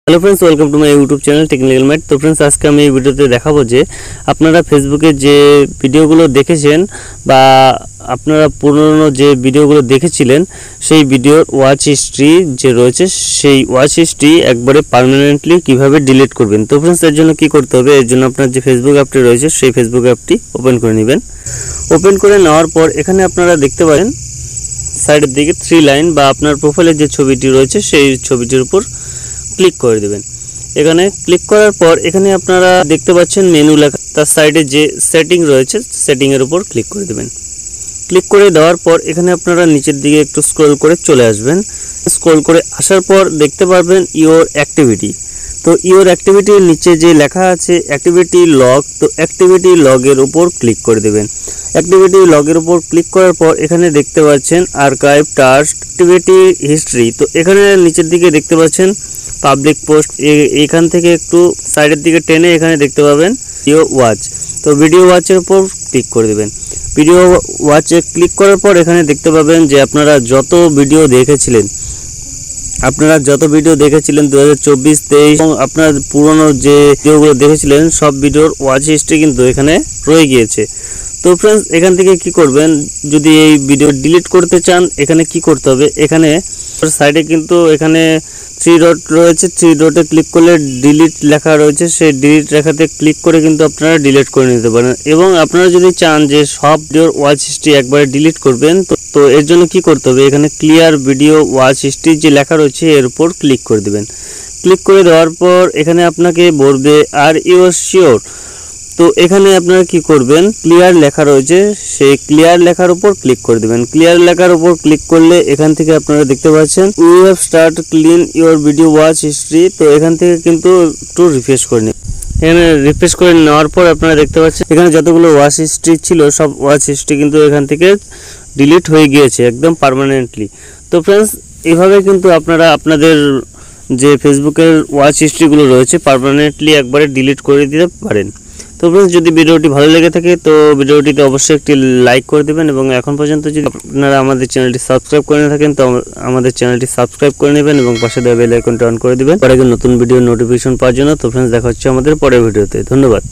Hello friends, welcome to my YouTube channel technical Matt. तो friends, आज के मैं भिडियोते देखाबो जे আপনারা ফেসবুকে যে ভিডিওগুলো দেখেছেন বা আপনারা পুরনো যে ভিডিওগুলো দেখেছিলেন সেই ভিডিওর ওয়াচ হিস্ট্রি যে রয়েছে সেই ওয়াচ হিস্ট্রি একবারে পার্মানেন্টলি কিভাবে ডিলিট করবেন। তো फ्रेंड्स, এর জন্য কি করতে হবে, এর জন্য আপনার যে ফেসবুক অ্যাপটি রয়েছে সেই ফেসবুক অ্যাপটি ওপেন করে নেবেন। ওপেন করে নেওয়ার পর এখানে আপনারা দেখতে পারেন সাইডের দিকে 3 লাইন বা আপনার প্রোফাইলের যে ছবিটি রয়েছে সেই ছবিটির উপর ক্লিক করে দিবেন। এখানে ক্লিক করার পর এখানে আপনারা দেখতে পাচ্ছেন মেনু লেখা, তার সাইডে যে সেটিং রয়েছে সেটিং এর উপর ক্লিক করে দিবেন। ক্লিক করে দেওয়ার পর এখানে আপনারা নিচের দিকে একটু স্ক্রল করে চলে আসবেন। স্ক্রল করে আসার পর দেখতে পারবেন ইওর অ্যাক্টিভিটি। তো ইওর অ্যাক্টিভিটির নিচে যে লেখা আছে অ্যাক্টিভিটি লগ, তো অ্যাক্টিভিটি লগের উপর ক্লিক করে দেবেন। অ্যাক্টিভিটি লগের উপর ক্লিক করার পর এখানে দেখতে পাচ্ছেন আর্কাইভ টাস্ক অ্যাক্টিভিটি হিস্ট্রি। তো এখানে নিচের দিকে দেখতে পাচ্ছেন পাবলিক পোস্ট, এখান থেকে একটু সাইডের দিকে টেনে এখানে দেখতে পাবেন ভিডিও ওয়াচ। তো ভিডিও ওয়াচের উপর ক্লিক করে দেবেন। ভিডিও ওয়াচে ক্লিক করার পর এখানে দেখতে পাবেন যে আপনারা যত ভিডিও দেখেছিলেন 2024-23 এবং আপনার পুরনো যে ভিডিওগুলো দেখেছিলেন সব ভিডিওর ওয়াচ হিস্ট্রি কিন্তু এখানে রয়ে গিয়েছে। তো फ्रेंड्स, এখান থেকে কি করবেন, যদি এই ভিডিও ডিলিট করতে চান এখানে কি করতে হবে, এখানে সাইডে কিন্তু এখানে 3 ডট রয়েছে, 3 ডটে ক্লিক করলে ডিলিট লেখা রয়েছে, সেই ডিলিট লেখাতে ক্লিক করে কিন্তু আপনারা ডিলিট করে নিতে পারেন। এবং আপনারা যদি চান যে সব ভিডিওর ওয়াচ হিস্ট্রি একবারে ডিলিট করবেন তো এর জন্য কি করতে হবে, এখানে ক্লিয়ার ভিডিও ওয়াচ হিস্ট্রি যে লেখা রয়েছে এর উপর ক্লিক করে দিবেন। ক্লিক করে দেওয়ার পর এখানে আপনাকে বলবে আর ইউ শিওর। তো এখানে আপনারা কি করবেন, ক্লিয়ার লেখা রয়েছে সেই ক্লিয়ার লেখার উপর ক্লিক করে দিবেন। ক্লিয়ার লেখার উপর ক্লিক করলে এখান থেকে আপনারা দেখতে পাচ্ছেন we have start clean your video watch history. তো এখান থেকে কিন্তু একটু রিফ্রেশ করে নিন। এখানে রিফ্রেশ করে নেওয়ার পর আপনারা দেখতে পাচ্ছেন এখানে যতগুলো ওয়াচ হিস্ট্রি ছিল সব ওয়াচ হিস্ট্রি কিন্তু এখান থেকে ডিলিট হয়ে গিয়েছে একদম পার্মানেন্টলি। তো फ्रेंड्स, এইভাবে কিন্তু আপনারা আপনাদের যে ফেসবুকের ওয়াচ হিস্ট্রিগুলো রয়েছে পার্মানেন্টলি একবারে ডিলিট করে দিতে পারেন। তো फ्रेंड्स, যদি ভিডিওটি ভালো লেগে থাকে তো ভিডিওটিতে অবশ্যই একটি লাইক করে দেবেন এবং এখন পর্যন্ত যদি আপনারা আমাদের চ্যানেলটি সাবস্ক্রাইব করে না থাকেন তো আমাদের চ্যানেলটি সাবস্ক্রাইব করে নেবেন এবং পাশে দেওয়া বেল আইকনটি অন করে দিবেন পরে নতুন ভিডিও নোটিফিকেশন পাওয়ার জন্য। তো फ्रेंड्स, দেখা হচ্ছে আমাদের পরের ভিডিওতে। ধন্যবাদ।